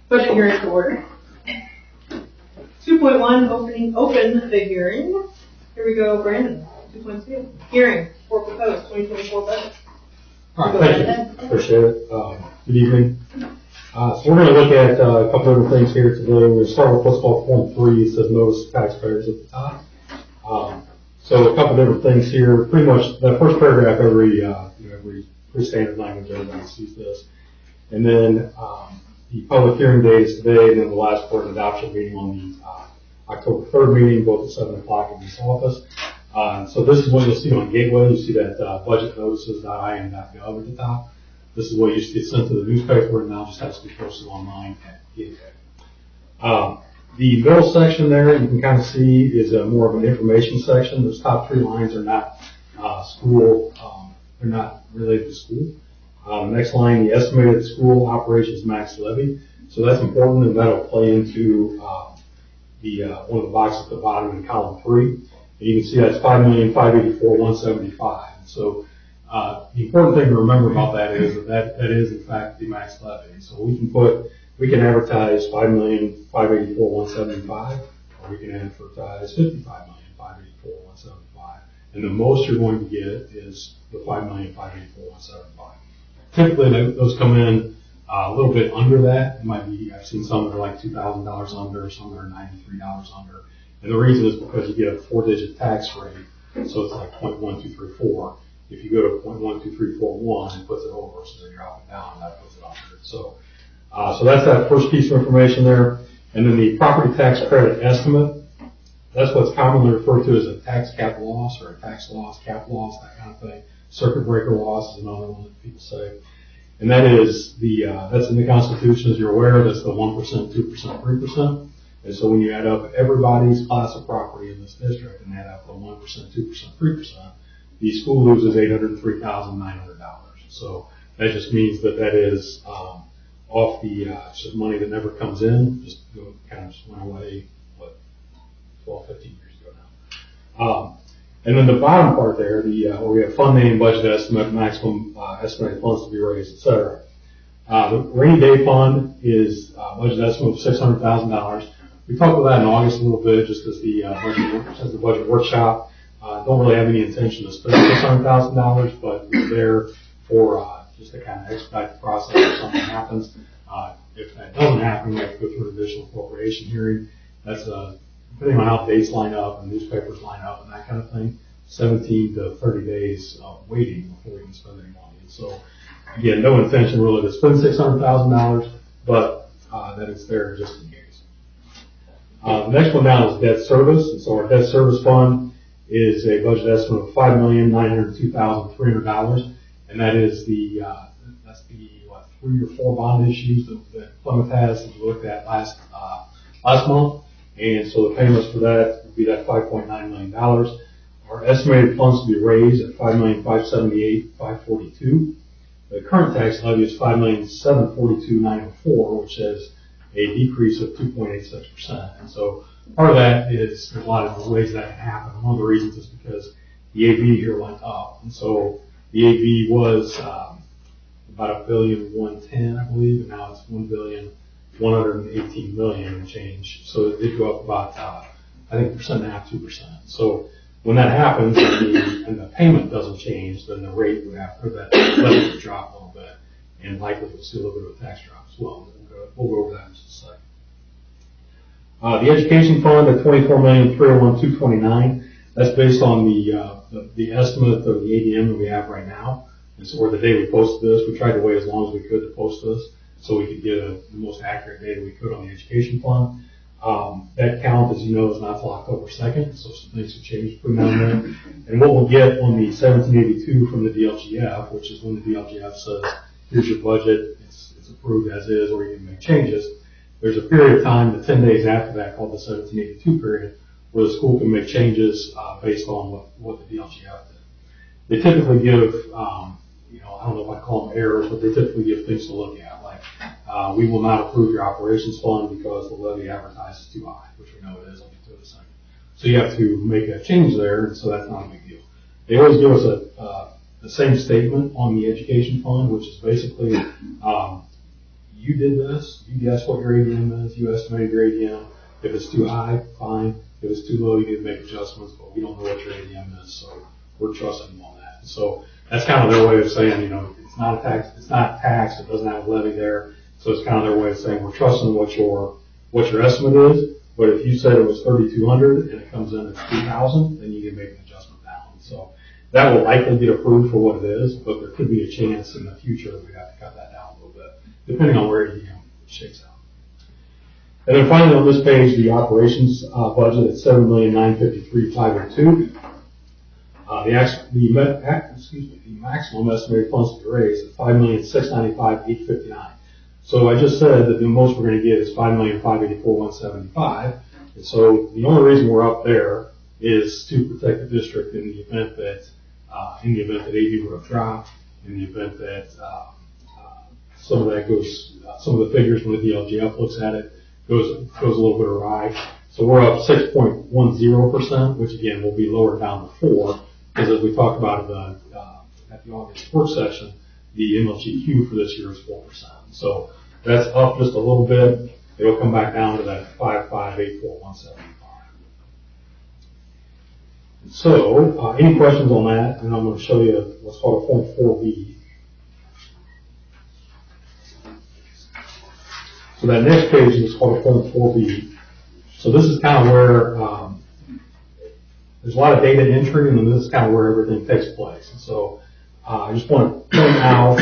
Budget hearing to order. 2.1, open the hearing. Here we go, Brandon. 2.2, hearing for proposed 2024 budget. All right, thank you. Appreciate it. Good evening. So we're going to look at a couple of different things here today. We're going to start with what's called Form 3. It says notice to taxpayers at the top. So a couple of different things here. Pretty much the first paragraph, every pretty standard language, everybody sees this. And then the public hearing date is today, and then the last board adoption meeting on the October 3rd meeting, both at 7 o'clock in this office. So this is what you'll see on Gateway. You see that budget notices.in.gov at the top. This is what used to get sent to the newspaper, and now just has to be posted online at Gateway. The middle section there, you can kind of see, is more of an information section. Those top 3 lines are not school, they're not related to school. Next line, the estimated school operations max levy. So that's important, and that'll play into one of the boxes at the bottom in column 3. And you can see that's $5,584,175. So the important thing to remember about that is that is in fact the max levy. So we can advertise $5,584,175, or we can advertise $55,584,175. And the most you're going to get is the $5,584,175. Typically, those come in a little bit under that. It might be, I've seen some that are like $2,000 under, some that are $93 under. And the reason is because you get a 4-digit tax rate, so it's like 0.1234. If you go to 0.12341, it puts it over, so then you're up and down, that puts it under. So that's that first piece of information there. And then the property tax credit estimate, that's what's commonly referred to as a tax cap loss or a tax loss, cap loss, that kind of thing. Circuit breaker loss is another one that people say. And that is that's in the Constitution, as you're aware. That's the 1%, 2%, 3%. And so when you add up everybody's class of property in this district and add up the 1%, 2%, 3%, the school loses $803,900. So that just means that is off the just money that never comes in, just kind of just went away, 12, 15 years ago now. And then the bottom part there, where we have fund name, budget estimate, maximum estimated funds to be raised, etc. The rainy day fund is budget estimate of $600,000. We talked about that in August a little bit, just as the budget workshop. Don't really have any intention to spend $600,000, but we're there for just to kind of expedite the process if something happens. If that doesn't happen, we have to go through an additional appropriation hearing. That's depending on how dates line up and newspapers line up and that kind of thing, 17 to 30 days of waiting before we can spend any money. And so, again, no intention really to spend $600,000, but that it's there just in case. The next one down is debt service. And so our debt service fund is a budget estimate of $5,902,300, and that is that's the 3 or 4 bond issues that Plymouth has that we looked at last month. And so the payments for that would be that $5.9 million. Our estimated funds to be raised at $5,578,542. The current tax levy is $5,742,904, which is a decrease of 2.86%. And so part of that is there's a lot of ways that can happen. One of the reasons is because the AV here went up. And so the AV was about $1,110,000,000, I believe, and now it's $1,118,000,000 and change. So it did go up about, I think, 1.5%, 2%. So when that happens and the payment doesn't change, then the rate would have, or that levy would drop a little bit, and likely we'll see a little bit of a tax drop as well. We'll go over that in just a second. The education fund at $24,301,229. That's based on the estimate of the ADM that we have right now. And so, or the day we posted this, we tried to wait as long as we could to post this, so we could get the most accurate data we could on the education fund. That count, as you know, is not until October 2nd, so some things have changed between now and then. And what we'll get on the 1782 from the DLGF, which is when the DLGF says, here's your budget, it's approved as is, or you can make changes. There's a period of time, the 10 days after that, called the 1782 period, where the school can make changes based on what the DLGF did. They typically give, I don't know if I call them errors, but they typically give things to look at, like we will not approve your operations fund because the levy advertised is too high, which we know it is. I'll get to it in a second. So you have to make a change there, and so that's not a big deal. They always give us the same statement on the education fund, which is basically you did this, you guess what your ADM is, you estimated your ADM. If it's too high, fine. If it's too low, you need to make adjustments, but we don't know what your ADM is, so we're trusting them on that. And so that's kind of their way of saying, it's not taxed, it doesn't have a levy there. So it's kind of their way of saying, we're trusting what your estimate is, but if you said it was 3,200 and it comes in at 2,000, then you can make an adjustment down. So that will likely get approved for what it is, but there could be a chance in the future that we have to cut that down a little bit, depending on where ADM shakes out. And then finally on this page, the operations budget at $7,953,502. The maximum estimated funds to be raised is $5,695,859. So I just said that the most we're going to get is $5,584,175. And so the only reason we're up there is to protect the district in the event that AV would have dropped, in the event that some of the figures when the DLGF looks at it goes a little bit awry. So we're up 6.10%, which again will be lowered down to 4, because as we talked about at the August work session, the MLGQ for this year is 4%. So that's up just a little bit. It'll come back down to that 5,584,175. So, any questions on that? And I'm going to show you what's called a Form 4B. So that next page is called a Form 4B. So this is kind of where there's a lot of data entry, and then this is kind of where everything takes place. And so I just want to point out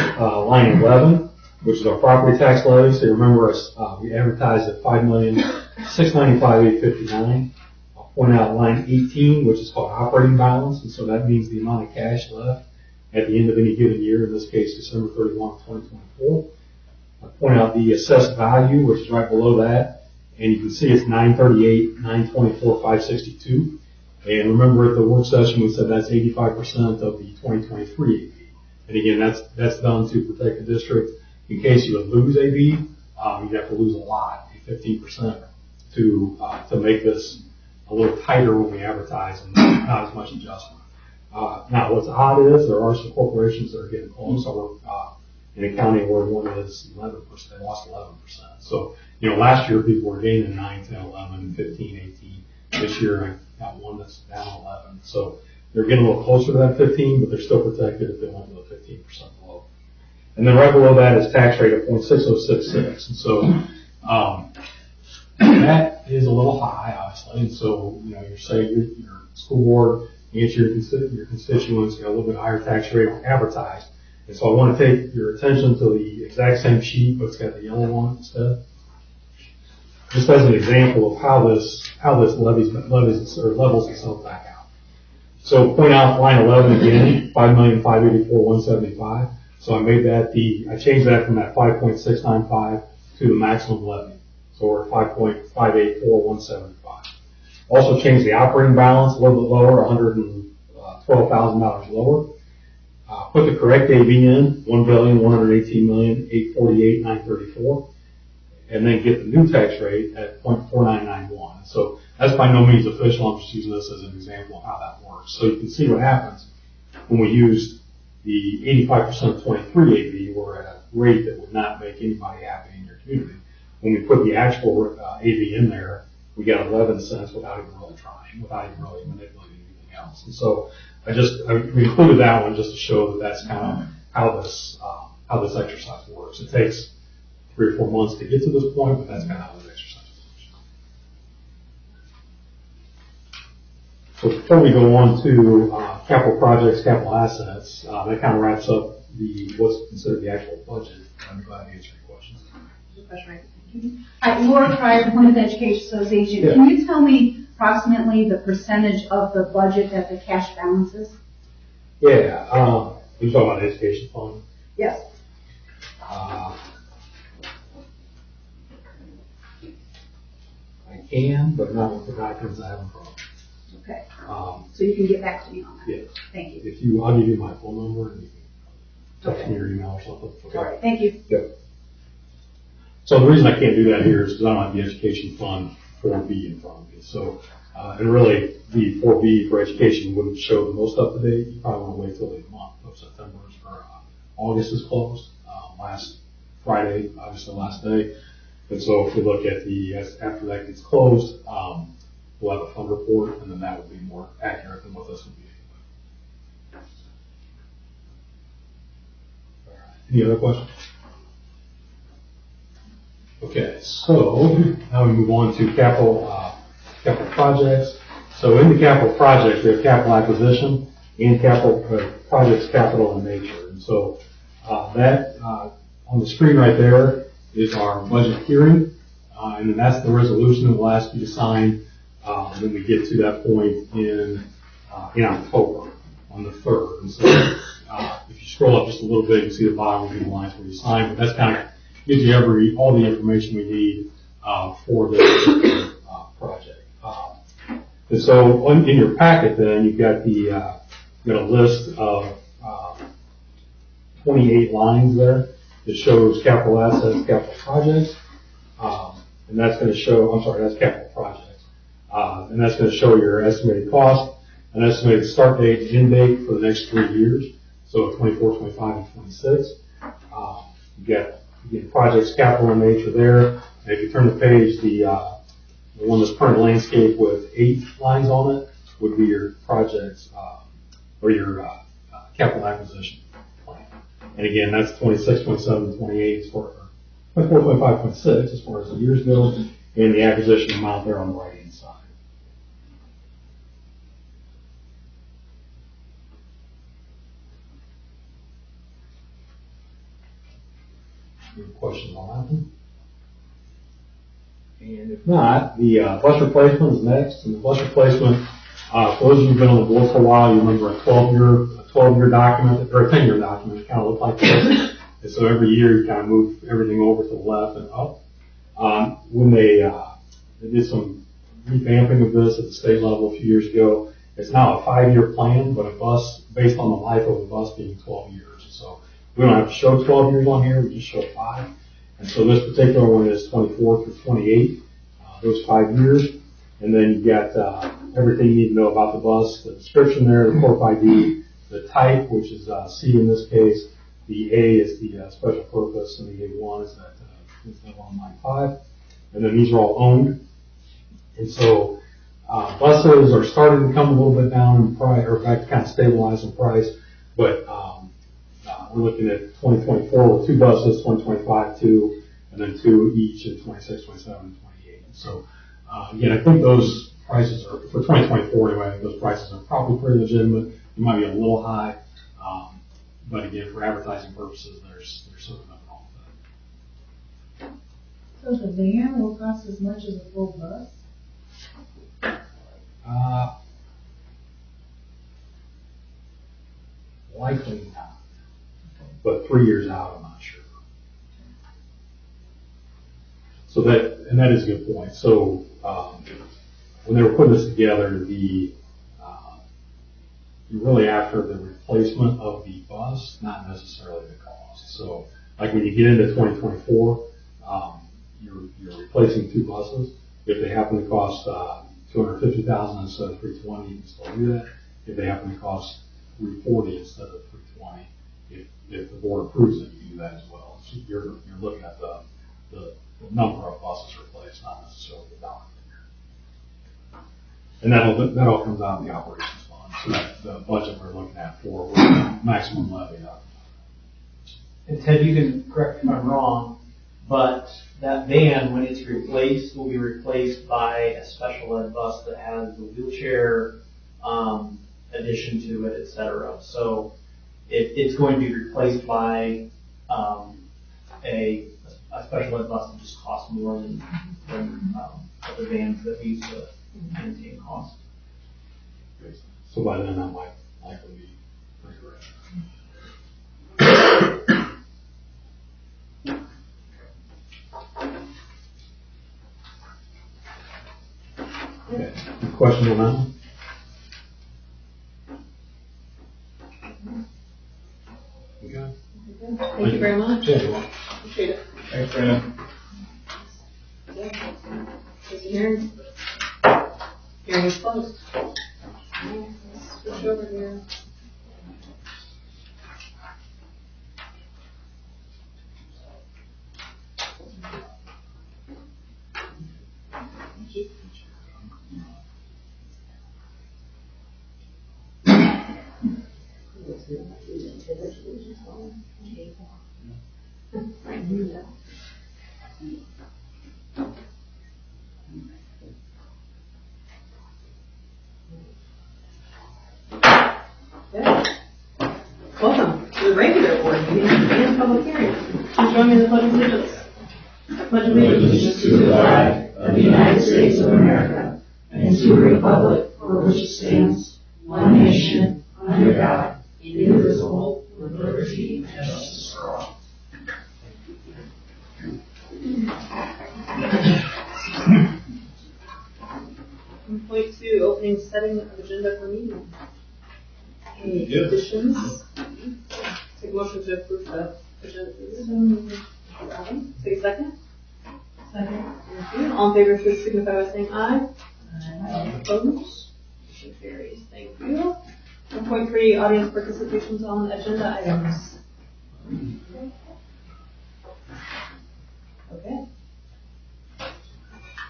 line 11, which is our property tax levy. So you remember we advertised at $5,695,859. I'll point out line 18, which is called operating balance, and so that means the amount of cash left at the end of any given year, in this case December 31, 2024. I'll point out the assessed value, which is right below that, and you can see it's $938,924,562. And remember at the work session we said that's 85% of the 2023 AV. And again, that's done to protect the district. In case you would lose AV, you'd have to lose a lot, 15%, to make this a little tighter when we advertise and not as much adjustment. Now, what's odd is there are some corporations that are getting close. In a county where one is 11%, they lost 11%. So, last year people were gaining 9, 10, 11, 15, 18. This year I got one that's down 11. So they're getting a little closer to that 15, but they're still protected if they went below 15% below. And then right below that is tax rate of 0.6066. And so, that is a little high, obviously. And so, you're saying your school board, you get your constituents, got a little bit higher tax rate advertised. And so I want to take your attention to the exact same sheet, but it's got the yellow one instead. Just as an example of how this levels itself back out. So point out line 11 again, $5,584,175. So I changed that from that 5.695 to the maximum levy. So we're at 5.584,175. Also changed the operating balance a little bit lower, $112,000 lower. Put the correct AV in, $1,118,848,934, and then get the new tax rate at 0.4991. So that's by no means official. I'm just using this as an example of how that works. So you can see what happens when we used the 85% of 23 AV. We're at a rate that would not make anybody happy in your community. When we put the actual AV in there, we got 11 cents without even really trying, without even really manipulating anything else. And so we included that one just to show that that's kind of how this exercise works. It takes 3 or 4 months to get to this point, but that's kind of how this exercise works. So before we go on to capital projects, capital assets, that kind of wraps up what's considered the actual budget. I'm glad to answer your questions. Hi, Laura Pryor, Plymouth Education Association. Yeah. Can you tell me approximately the percentage of the budget that the cash balance is? Yeah, you're talking about the education fund? Yes. I can, but not with the documents I have in front of me. Okay. So you can get back to me on that? Yeah. Thank you. I'll give you my phone number and you can text me your email or something. Okay. All right, thank you. Yep. So the reason I can't do that here is because I don't have the education fund 4B in front of me. So, and really the 4B for education wouldn't show the most up to date. You probably want to wait till the month of September or August is closed. Friday, obviously the last day. And so if we look at after that gets closed, we'll have a fund report, and then that will be more accurate than what this would be. All right. Any other questions? Okay, so now we move on to capital projects. So in the capital projects, we have capital acquisition and capital projects, capital in nature. And so that on the screen right there is our budget hearing, and then that's the resolution that we'll ask you to sign when we get to that point in October on the 3rd. And so if you scroll up just a little bit, you can see the bottom of the lines where you sign, but that's kind of gives you all the information we need for this project. And so in your packet then, you've got a list of 28 lines there that shows capital assets, capital projects, and that's going to show, that's capital projects. And that's going to show your estimated cost, an estimated start date and end date for the next 3 years, so 24, 25, and 26. You get projects, capital in nature there. And if you turn the page, the one that's current landscape with 8 lines on it would be your projects or your capital acquisition plan. And again, that's 26, 27, 28 as far as 24, 25, 26 as far as the years go, and the acquisition amount there on the right hand side. Any questions on that one? And if not, the bus replacement is next. And the bus replacement, for those of you who've been on the board for a while, you remember a 12-year document, or a 10-year document. It kind of looked like this. And so every year you kind of move everything over to the left and up. When they did some revamping of this at the state level a few years ago, it's now a 5-year plan, but a bus based on the life of a bus being 12 years. So we don't have to show 12 years on here, we just show 5. And so this particular one is 24 through 28, those 5 years. And then you've got everything you need to know about the bus, the description there, the Corp ID, the type, which is C in this case, the A is the special purpose, and the A1 is that 195. And then these are all owned. And so buses are starting to come a little bit down in price, or back to kind of stabilize in price, but we're looking at 2024 with 2 buses, 2025 2, and then 2 each in 26, 27, and 28. So again, I think those prices are, for 2024 anyway, I think those prices are probably pretty legitimate. They might be a little high, but again, for advertising purposes, there's sort of nothing wrong with that. So the van will cost as much as a full bus? Likely not. But 3 years out, I'm not sure. So that is a good point. So when they were putting this together, you're really after the replacement of the bus, not necessarily the cost. So like when you get into 2024, you're replacing 2 buses. If they happen to cost $250,000 instead of $320,000, you can still do that. If they happen to cost $340,000 instead of $320,000, if the board approves it, you can do that as well. So you're looking at the number of buses replaced, not necessarily the dollar figure. And that all comes out of the operations fund. So that's the budget we're looking at for maximum levy. And Ted, you can correct me if I'm wrong, but that van, when it's replaced, will be replaced by a special ed bus that has the wheelchair addition to it, et cetera. So it's going to be replaced by a special ed bus that just costs more than other vans that we used to maintain cost. So by then that might likely be pretty correct. Okay. Any questions on that one? Okay. Thank you very much. Yeah, you're welcome. Appreciate it. Thanks, Brandon. Hearing is closed. Switch over here. you. Okay. Welcome to the regular board meeting and public hearing. Please join me in the pledge of allegiance. Pledge allegiance to the flag of the United States of America and to the republic for which it stands, one nation, under God, indivisible, with liberty and justice for all. 1.2, opening setting of agenda for meeting. Any additions? Take a motion to approve the agenda. Take a second. Second. Thank you. All in favor, please signify by saying aye. Aye. Opposed? Motion carries. Thank you. 1.3, audience participations on agenda items. Okay.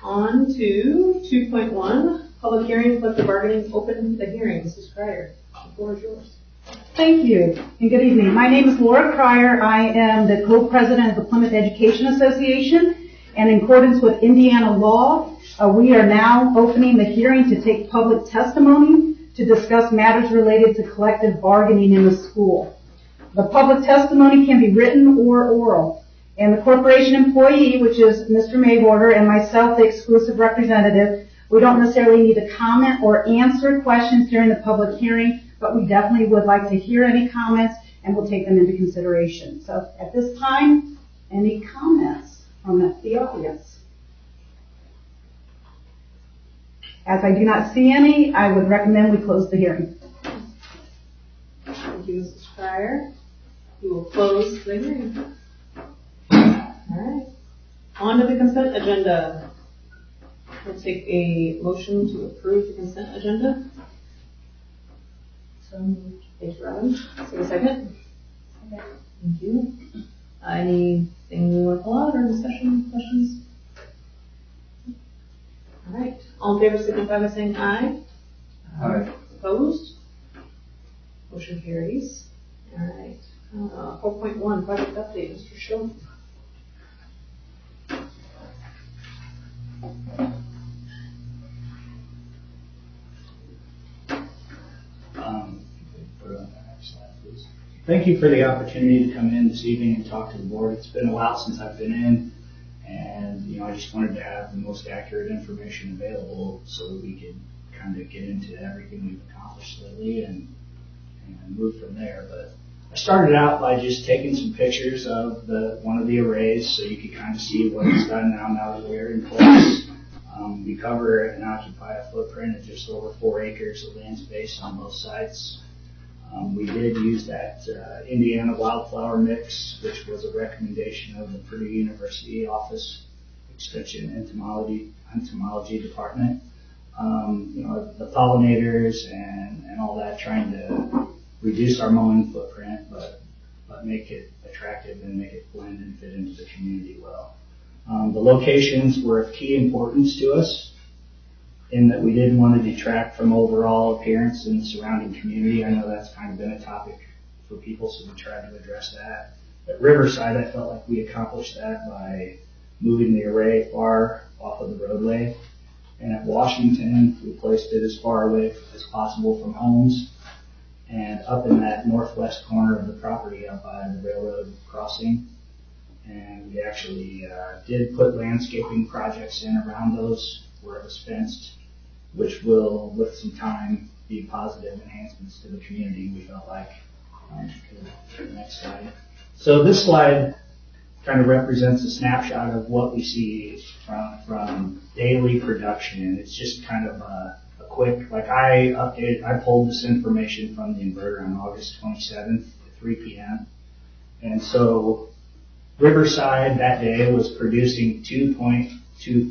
On to 2.1, public hearing, collective bargaining, open the hearing. Mrs. Cryer, the floor is yours. Thank you, and good evening. My name is Laura Cryer. I am the co-president of the Plymouth Education Association, and in accordance with Indiana law, we are now opening the hearing to take public testimony to discuss matters related to collective bargaining in the school. The public testimony can be written or oral, and the corporation employee, which is Mr. Mayborder, and myself, the exclusive representative, we don't necessarily need to comment or answer questions during the public hearing, but we definitely would like to hear any comments, and we'll take them into consideration. So at this time, any comments from the audience? As I do not see any, I would recommend we close the hearing. Thank you, Mrs. Cryer. We will close the hearing. All right. On to the consent agenda. We'll take a motion to approve the consent agenda. So moved. Thanks, Robin. Take a second. Okay. Thank you. Anything you want to pull out or discussion, questions? All right. All in favor, signify by saying aye. Aye. Opposed? Motion carries. All right. 4.1, project update, Mr. Schultz. Thank you for the opportunity to come in this evening and talk to the board. It's been a while since I've been in, and I just wanted to have the most accurate information available so that we could kind of get into everything we've accomplished lately and move from there. But I started out by just taking some pictures of one of the arrays so you could kind of see what it's done now that we're in place. We cover and occupy a footprint of just over 4 acres of land space on both sites. We did use that Indiana wildflower mix, which was a recommendation of the Purdue University Office Extension Entomology Department. The pollinators and all that, trying to reduce our mowing footprint, but make it attractive and make it blend and fit into the community well. The locations were of key importance to us in that we didn't want to detract from overall appearance in the surrounding community. I know that's kind of been a topic for people, so we tried to address that. At Riverside, I felt like we accomplished that by moving the array far off of the roadway. And at Washington, we placed it as far away as possible from homes and up in that northwest corner of the property out by the railroad crossing. And we actually did put landscaping projects in around those where it was fenced, which will, with some time, be positive enhancements to the community, we felt like. The next slide. So this slide kind of represents a snapshot of what we see from daily production. It's just kind of a quick, like I pulled this information from the inverter on August 27th at 3 p.m. And so Riverside that day was producing 2.24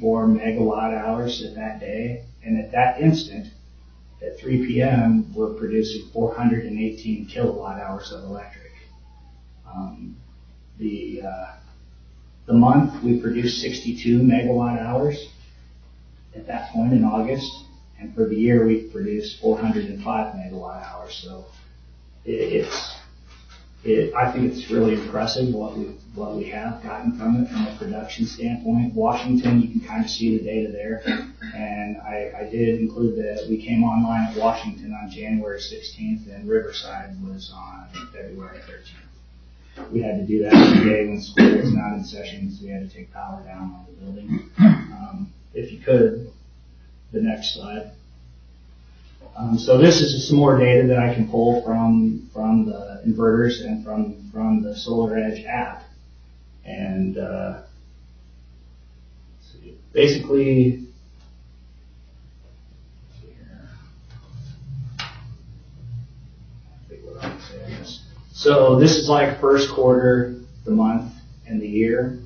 megawatt hours at that day. And at that instant, at 3 p.m., we're producing 418 kilowatt hours of electric. The month we produced 62 megawatt hours, at that point in August. And for the year, we've produced 405 megawatt hours. So I think it's really impressive what we have gotten from it from a production standpoint. Washington, you can kind of see the data there. And I did include that we came online at Washington on January 16th and Riverside was on February 13th. We had to do that every day when school was not in session, so we had to take power down on the building. If you could, the next slide. So this is some more data that I can pull from the inverters and from the SolarEdge app. And basically, so this is like first quarter, the month, and the year.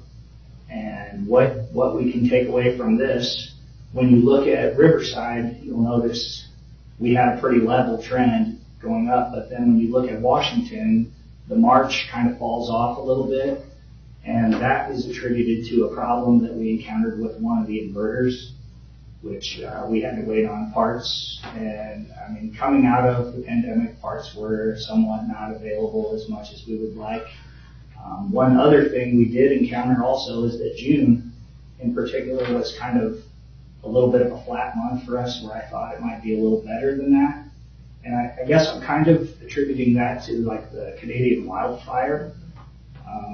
And what we can take away from this, when you look at Riverside, you'll notice we had a pretty level trend going up, but then when you look at Washington, the March kind of falls off a little bit, and that is attributed to a problem that we encountered with one of the inverters, which we had to wait on parts. And I mean, coming out of the pandemic, parts were somewhat not available as much as we would like. One other thing we did encounter also is that June in particular was kind of a little bit of a flat month for us, where I thought it might be a little better than that. And I guess I'm kind of attributing that to like the Canadian wildfire.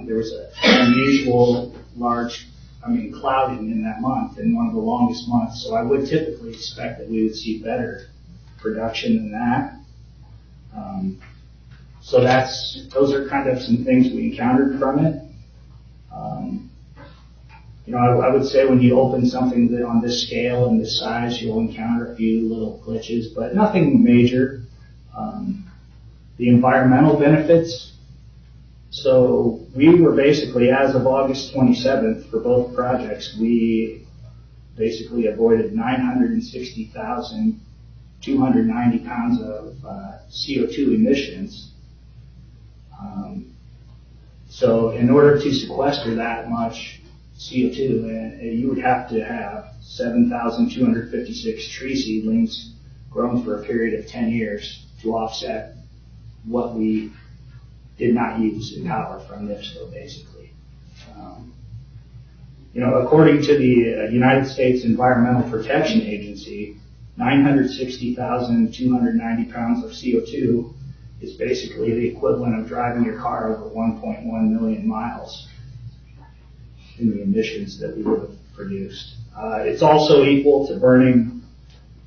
There was an unusual large, clouding in that month, in one of the longest months. So I would typically expect that we would see better production than that. So those are kind of some things we encountered from it. I would say when you open something that on this scale and this size, you'll encounter a few little glitches, but nothing major. The environmental benefits. So we were basically, as of August 27th, for both projects, we basically avoided 960,290 pounds of CO2 emissions. So in order to sequester that much CO2, you would have to have 7,256 tree seedlings grown for a period of 10 years to offset what we did not use in power from NIPSCO, basically. According to the United States Environmental Protection Agency, 960,290 pounds of CO2 is basically the equivalent of driving your car over 1.1 million miles in the emissions that we would have produced. It's also equal to burning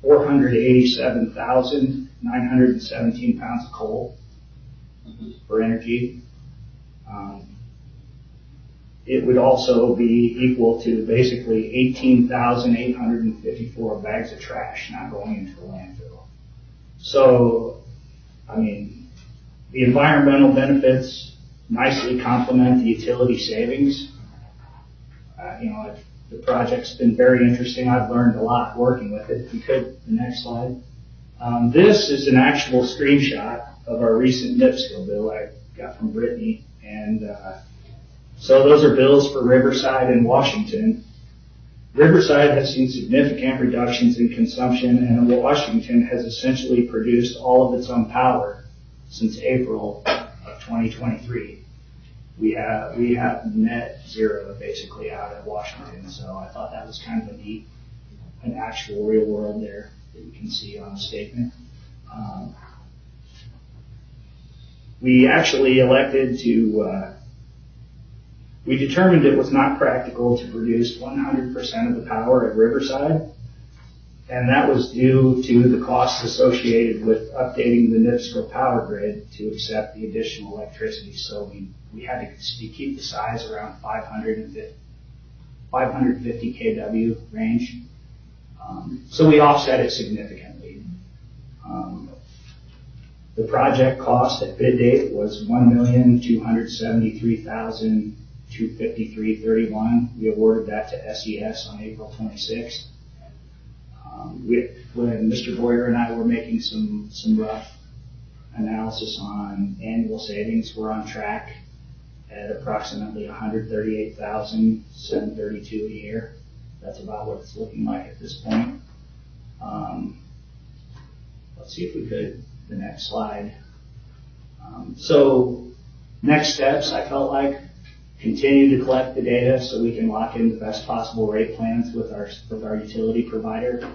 487,917 pounds of coal for energy. It would also be equal to basically 18,854 bags of trash not going into the landfill. So, the environmental benefits nicely complement the utility savings. The project's been very interesting. I've learned a lot working with it. If you could, the next slide. This is an actual screenshot of our recent NIPSCO bill I got from Brittany. And so those are bills for Riverside and Washington. Riverside has seen significant reductions in consumption, and Washington has essentially produced all of its own power since April of 2023. We have net zero basically out at Washington, so I thought that was kind of an actual real world there that you can see on the statement. We actually elected to, we determined it was not practical to produce 100% of the power at Riverside, and that was due to the costs associated with updating the NIPSCO power grid to accept the additional electricity. So we had to keep the size around 550 kW range. So we offset it significantly. The project cost at bid date was $1,273,253.31. We awarded that to SES on April 26th. When Mr. Boyer and I were making some rough analysis on annual savings, we're on track at approximately $138,732 a year. that's about what it's looking like at this point. Let's see if we could, the next slide. So next steps, I felt like, continue to collect the data so we can lock in the best possible rate plans with our utility provider.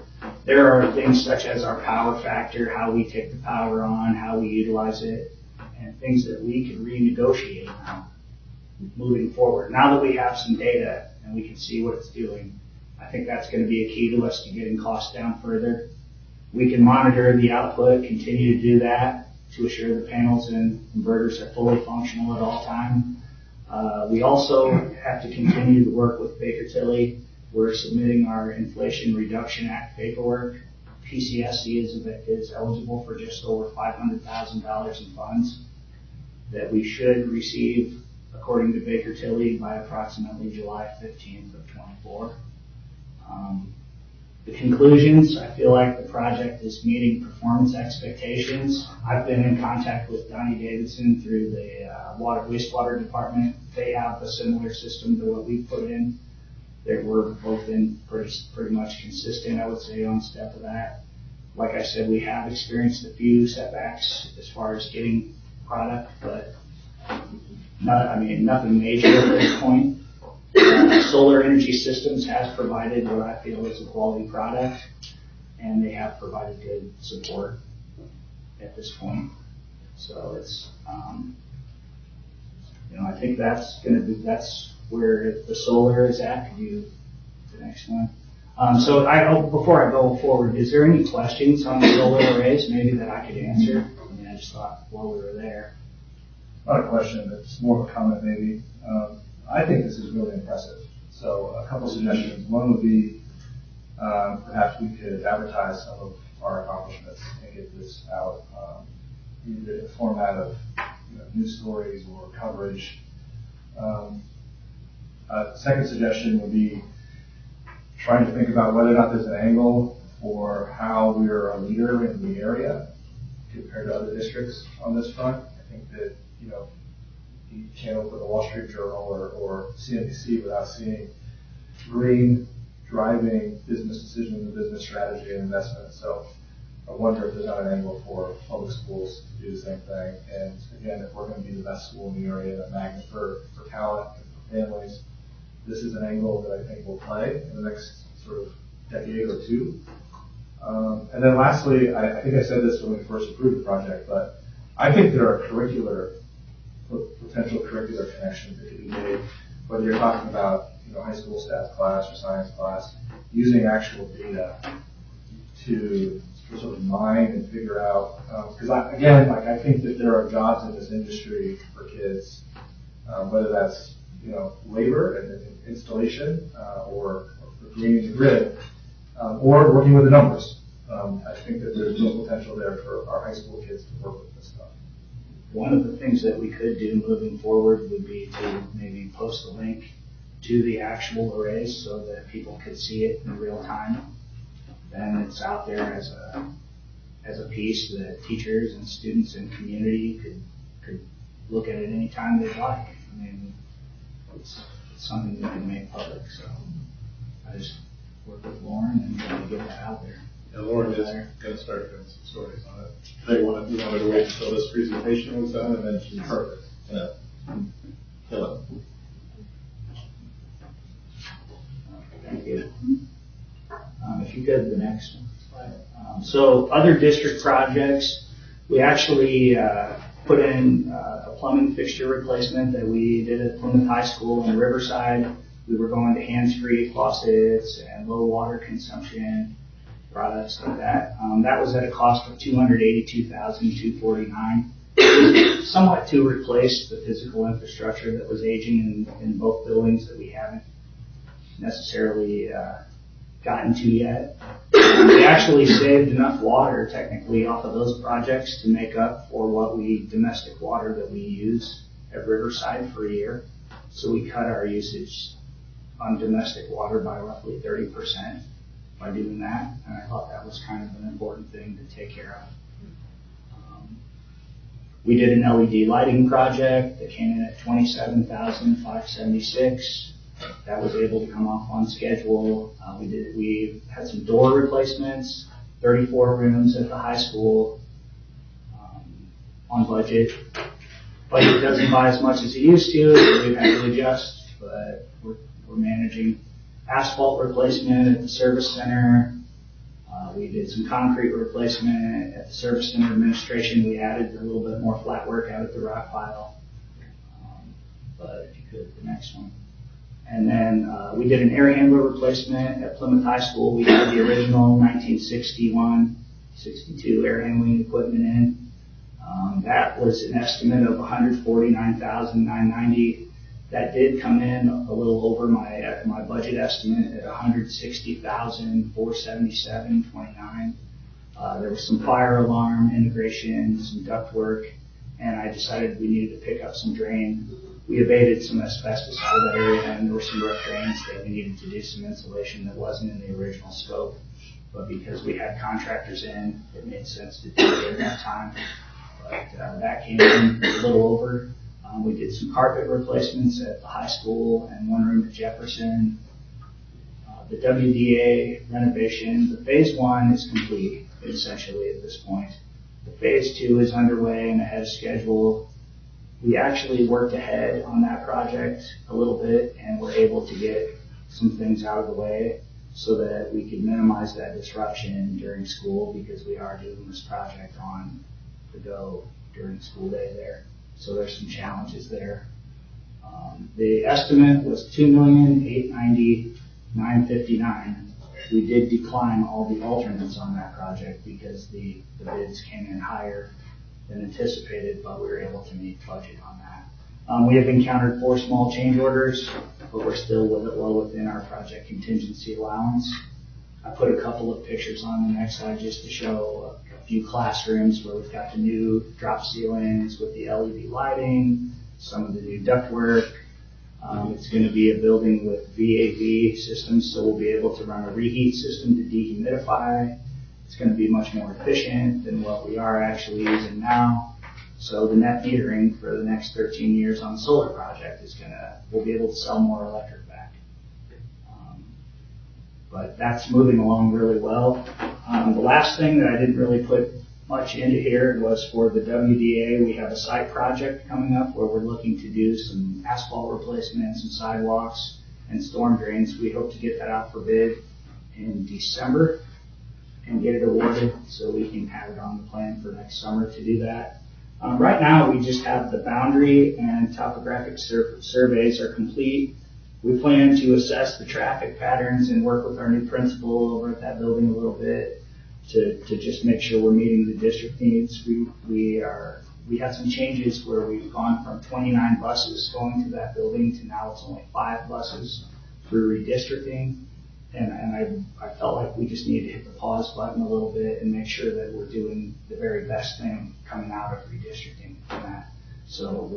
There are things such as our power factor, how we take the power on, how we utilize it, and things that we can renegotiate now moving forward. Now that we have some data and we can see what it's doing, I think that's going to be a key to us to getting costs down further. We can monitor the output, continue to do that to assure the panels and inverters are fully functional at all times. We also have to continue to work with Baker Tilly. We're submitting our Inflation Reduction Act paperwork. PCSC is eligible for just over $500,000 in funds that we should receive, according to Baker Tilly, by approximately July 15th of 24. The conclusions, I feel like the project is meeting performance expectations. I've been in contact with Donnie Davidson through the wastewater department. They have a similar system to what we've put in. We're both in pretty much consistent, I would say, on step of that. Like I said, we have experienced a few setbacks as far as getting product, but nothing major at this point. Solar Energy Systems has provided what I feel is a quality product, and they have provided good support at this point. So it's, I think that's where the solar is at. Could you, the next one? Before I go forward, is there any questions on the solar arrays maybe that I could answer? I just thought while we were there. Not a question, it's more of a comment maybe. I think this is really impressive. So a couple suggestions. One would be perhaps we could advertise some of our accomplishments and get this out either in the format of news stories or coverage. Second suggestion would be trying to think about whether or not there's an angle for how we're a leader in the area compared to other districts on this front. I think that, you can't open the Wall Street Journal or CNBC without seeing green driving business decisions and business strategy and investment. So I wonder if there's not an angle for public schools to do the same thing. And again, if we're going to be the best school in the area and a magnet for talent and for families, this is an angle that I think will play in the next sort of decade or two. And then lastly, I think I said this when we first approved the project, but I think there are potential curricular connections that could be made, whether you're talking about high school stats class or science class, using actual data to sort of mine and figure out, because I think that there are jobs in this industry for kids, whether that's labor and installation or greening the grid, or working with the numbers. I think that there's real potential there for our high school kids to work with this stuff. One of the things that we could do moving forward would be to maybe post a link to the actual arrays so that people could see it in real time. Then it's out there as a piece that teachers and students and community could look at it anytime they'd like. It's something we can make public. So I just work with Lauren and try to get that out there. Yeah, Lauren is going to start doing some stories on it. We wanted to wait until this presentation was done, and then she's perfect. Kill it. Thank you. If you could, the next one. So other district projects, we actually put in a plumbing fixture replacement that we did at Plymouth High School in Riverside. We were going to hands-free faucets and low water consumption products like that. That was at a cost of $282,249. Somewhat to replace the physical infrastructure that was aging in both buildings that we haven't necessarily gotten to yet. We actually saved enough water technically off of those projects to make up for what domestic water that we use at Riverside for a year. So we cut our usage on domestic water by roughly 30% by doing that, and I thought that was kind of an important thing to take care of. We did an LED lighting project that came in at $27,576. That was able to come off on schedule. We had some door replacements, 34 rooms at the high school, on budget. Budget doesn't buy as much as it used to, so we've had to adjust, but we're managing. Asphalt replacement at the service center. We did some concrete replacement at the service center administration. We added a little bit more flat work out at the rock pile. But if you could, the next one. And then we did an air handler replacement at Plymouth High School. We had the original 1961, 62 air handling equipment in. That was an estimate of $149,990. That did come in a little over my budget estimate at $160,477.29. There was some fire alarm integration, some duct work, and I decided we needed to pick up some drain. We abated some asbestos out of that area, and there were some rough drains that we needed to do some insulation that wasn't in the original scope. But because we had contractors in, it made sense to do it at that time. But that came in a little over. We did some carpet replacements at the high school and one room at Jefferson. The WDA renovation, the phase 1 is complete, essentially, at this point. The phase 2 is underway and ahead of schedule. We actually worked ahead on that project a little bit and were able to get some things out of the way so that we could minimize that disruption during school, because we are doing this project on the go during school day there. So there's some challenges there. The estimate was $2,890,959. We did decline all the alternates on that project because the bids came in higher than anticipated, but we were able to meet budget on that. We have encountered 4 small change orders, but we're still well within our project contingency allowance. I put a couple of pictures on the next slide just to show a few classrooms where we've got the new drop ceilings with the LED lighting, some of the new ductwork. It's going to be a building with VAV systems, so we'll be able to run a reheat system to dehumidify. It's going to be much more efficient than what we are actually using now. So the net metering for the next 13 years on the solar project we'll be able to sell more electric back. But that's moving along really well. The last thing that I didn't really put much into here was for the WDA. We have a site project coming up where we're looking to do some asphalt replacement, some sidewalks, and storm drains. We hope to get that out for bid in December and get it awarded so we can have it on the plan for next summer to do that. Right now, we just have the boundary and topographic surveys are complete. We plan to assess the traffic patterns and work with our new principal over at that building a little bit to just make sure we're meeting the district needs. We had some changes where we've gone from 29 buses going to that building to now it's only 5 buses through redistricting. And I felt like we just needed to hit the pause button a little bit and make sure that we're doing the very best thing coming out of redistricting from that. So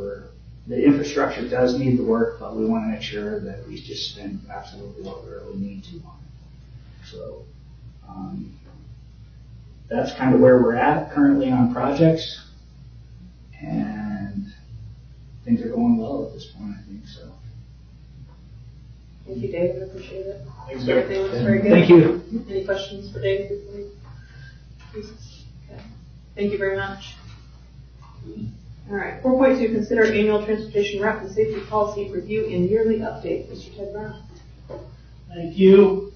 the infrastructure does need the work, but we want to make sure that we just spend absolutely what we really need to on it. So that's kind of where we're at currently on projects, and things are going well at this point, I think so. Thank you, David. I appreciate it. Thanks, Everything looks very good. Thank you. Any questions for David before we? Okay. Thank you very much. All right. 4.2, consider annual transportation route and safety policy review and yearly update. Mr. Ted Brown. Thank you.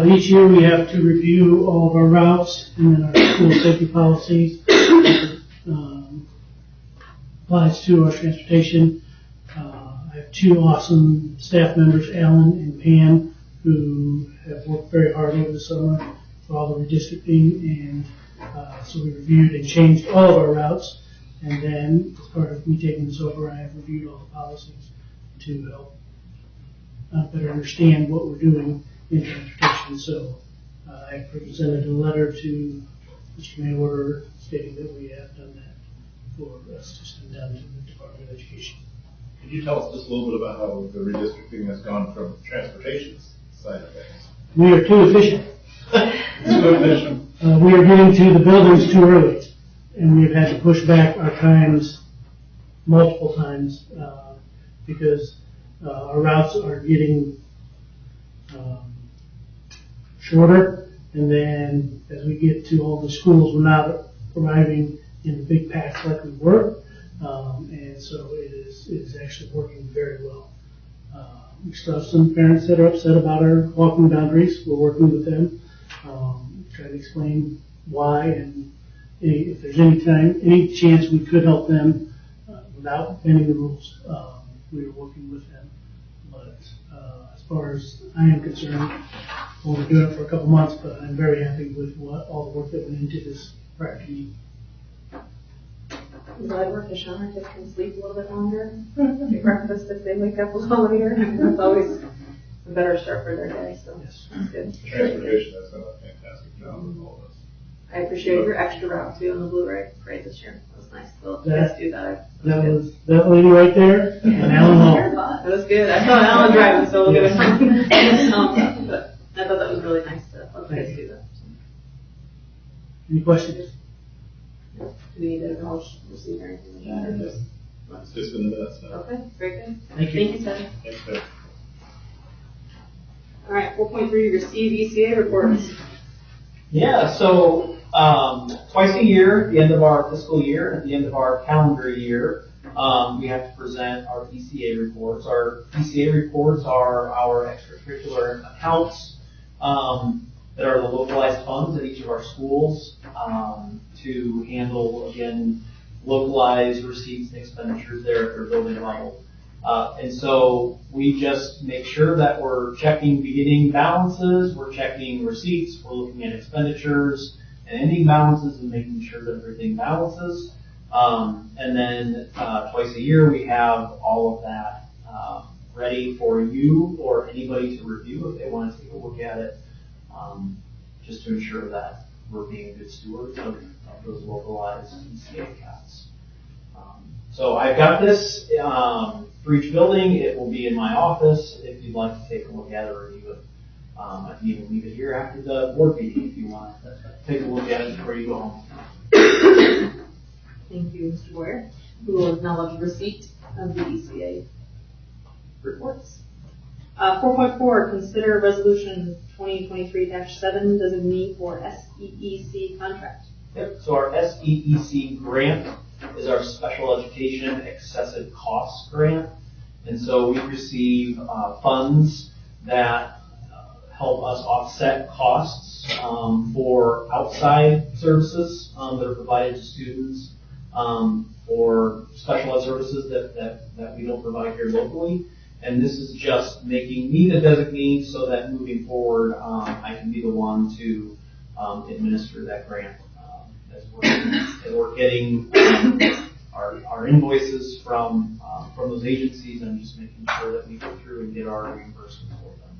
Each year we have to review all of our routes and then our school safety policies. Applies to our transportation. I have 2 awesome staff members, Alan and Pam, who have worked very hard over the summer for all the redistricting, and so we reviewed and changed all of our routes. And then, as part of me taking this over, I have reviewed all the policies to help better understand what we're doing in transportation. So I presented a letter to Mr. Mayor stating that we have done that for us to send down to the Department of Education. Could you tell us just a little bit about how the redistricting has gone from transportation side of things? We are too efficient. Too efficient. We are getting to the buildings too early, and we've had to push back our times multiple times because our routes are getting shorter, and then as we get to all the schools, we're not arriving in the big packs like we were, and so it is actually working very well. We still have some parents that are upset about our walking boundaries. We're working with them, trying to explain why, and if there's any chance we could help them without bending the rules, we are working with them. But as far as I am concerned, we'll be doing it for a couple months, but I'm very happy with all the work that went into this prior to me. Is that worth a shower? Kids can sleep a little bit longer. Get breakfast if they wake up a little later. That's always a better start for their day. So Yes. that's good. Transportation has done a fantastic job with all this. I appreciate your extra route too on the Blu-ray parade this year. That was nice. So you guys do that. That was that lady right there, and Alan Hall. That was good. I saw Alan driving, so we'll Yes. but I thought that was really nice to let you guys do that. Any questions? Do we need to acknowledge receipt or anything like that? Or just- It's just in the minutes now. Okay, very good. Thank you. Thank you, Ted. Thanks, Ted. All right, 4.3, receive ECA reports. Yeah, so twice a year, at the end of our fiscal year, at the end of our calendar year, we have to present our ECA reports. Our ECA reports are our extracurricular accounts that are the localized funds at each of our schools to handle, again, localized receipts and expenditures there at their building level. And so we just make sure that we're checking beginning balances, we're checking receipts, we're looking at expenditures and ending balances and making sure that everything balances. And then twice a year we have all of that ready for you or anybody to review if they want to take a look at it, just to ensure that we're being good stewards of those localized ECA accounts. So I've got this for each building. It will be in my office if you'd like to take a look at it or review it. I can even leave it here after the board meeting if you want to take a look at it before you go home. Thank you, Mr. Boyer, who will acknowledge receipt of the ECA reports. 4.4, consider resolution 2023-7 designee for SEEC contract. Yep. So our SEEC grant is our special education excessive costs grant. And so we receive funds that help us offset costs for outside services that are provided to students, or special ed services that we don't provide here locally. And this is just making me the designee so that moving forward, I can be the one to administer that grant. As we're getting our invoices from those agencies, I'm just making sure that we go through and get our reimbursement for them.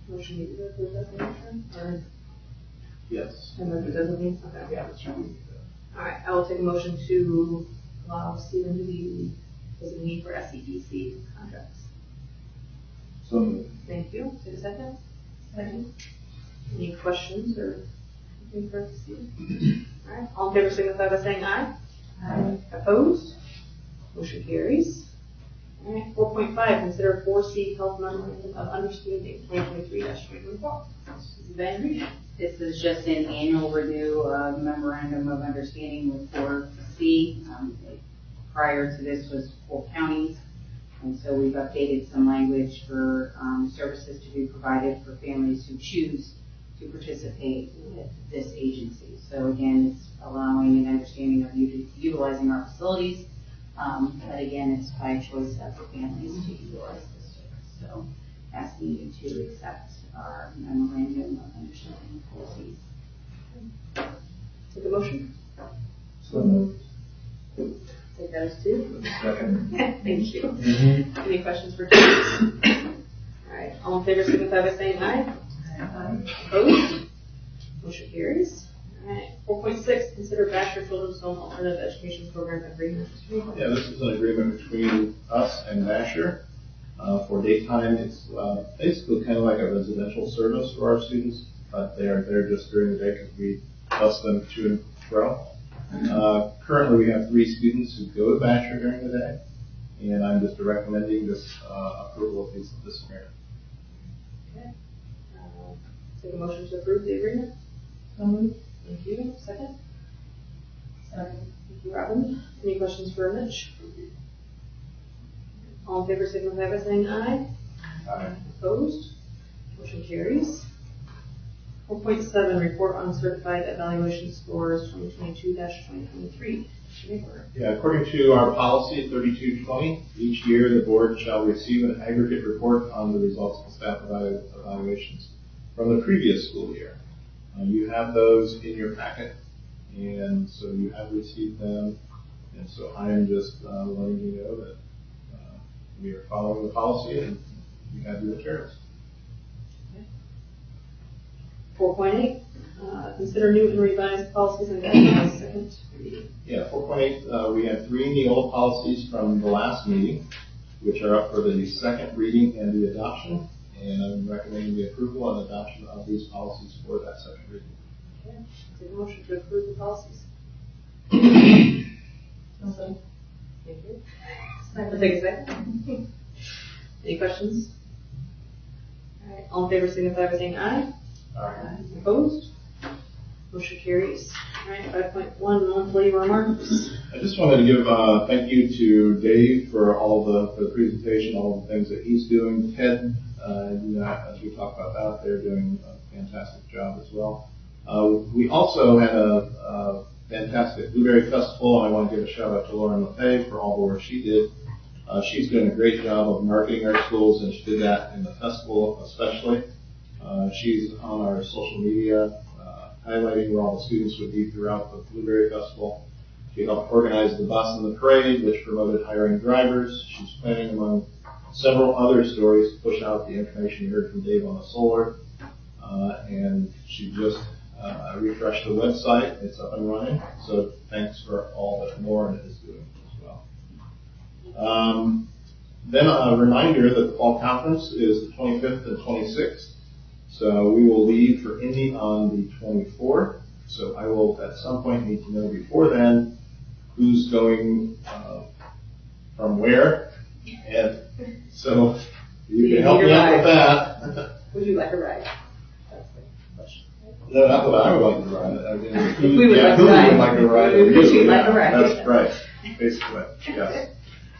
Motion to approve that motion, or Yes. amend the designee? Okay. Yeah, that's right. All right, I will take a motion to allow Stephen to be designee for SEEC contracts. So moved. Thank you. Take a second. Second. Any questions or anything for Stephen? All right, all in favor signify by saying aye. Aye. Opposed? Motion carries. All right, 4.5, consider 4C Health Memorandum of Understanding 2023-2024. Mrs. Van Riech. This is just an annual renew of memorandum of understanding with 4C. Prior to this was 4 counties, and so we've updated some language for services to be provided for families who choose to participate with this agency. So again, it's allowing an understanding of utilizing our facilities, but again, it's by choice of the families to utilize this service. So asking you to accept our memorandum of understanding policies. Take a motion. So moved. Take that as two. Second. Thank you. Any questions for Tim? All right, all in favor signify by saying aye. Aye. Opposed? Motion carries. All right, 4.6, consider Basher Children's Home Alternative Education Program agreement. Yeah, this is an agreement between us and Basher for daytime. It's basically kind of like a residential service for our students, but they're there just during the day because we bus them to and fro. Currently, we have 3 students who go to Basher during the day, and I'm just recommending this approval of this agreement. Okay. Take a motion to approve the agreement. So moved. Thank you. Second? Second. Thank you, Robin. Any questions for Mitch? All in favor, signify by saying aye. Aye. Opposed? Motion carries. 4.7, report on certified evaluation scores 2022-2023. Yeah, according to our policy 3220, each year the board shall receive an aggregate report on the results of staff evaluations from the previous school year. You have those in your packet, and so you have received them, and so I am just letting you know that we are following the policy and you have your materials. 4.8, consider new and revised policies and guidelines, second reading. Yeah, 4.8, we have 3 Neola policies from the last meeting, which are up for the second reading and the adoption, and I'm recommending the approval and adoption of these policies for that second reading. Okay. Take a motion to approve the policies. Also. Thank you. We'll take a second. Any questions? All right, all in favor, signify by saying aye. Aye. Opposed? Motion carries. All right, 5.1, monthly remarks. I just wanted to give thank you to Dave for all for the presentation, all the things that he's doing. Ted, as we talked about that, they're doing a fantastic job as well. We also had a fantastic Blueberry Festival, and I want to give a shout out to Lauren LeFay for all the work she did. She's doing a great job of marketing our schools, and she did that in the festival especially. She's on our social media, highlighting where all the students would be throughout the Blueberry Festival. She helped organize the bus and the parade, which promoted hiring drivers. She's planning, among several other stories, to push out the information you heard from Dave on the solar. And she just refreshed the website. It's up and running. So thanks for all that Lauren is doing as well. Then a reminder that the fall conference is the 25th and 26th. So we will leave for Indy on the 24th. So I will at some point need to know before then who's going from where. And so you can help me out with that. Would you like a ride? That's the question. No, not that I would like to ride. I mean, who We would like to who ride. would like to ride? Would you You, like to yeah, ride? That's right, basically, yes.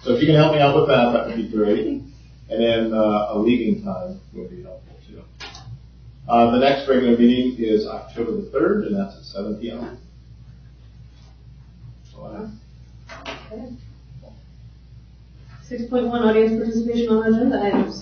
So if you can help me out with that, that would be great. And then a leaving time would be helpful too. The next regular meeting is October the 3rd, and that's at 7 p.m. So, 6.1, audience participation on agenda items.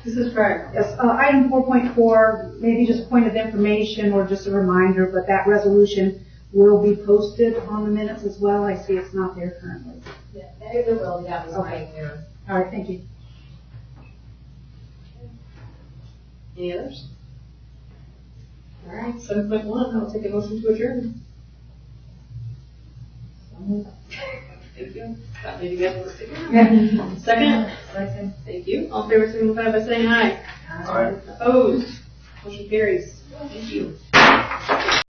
This is correct. Yes, item 4.4, maybe just point of information or just a reminder, but that resolution will be posted on the minutes as well. I see it's not there currently. Yeah, it will, that was my error. All right, thank you. Any others? All right, 7.1, I'll take a motion to adjourn. Thank you. Thought maybe you guys were sticking around. Second? Second. Thank you. All in favor, signify by saying aye. Aye. Opposed? Motion carries. Thank you.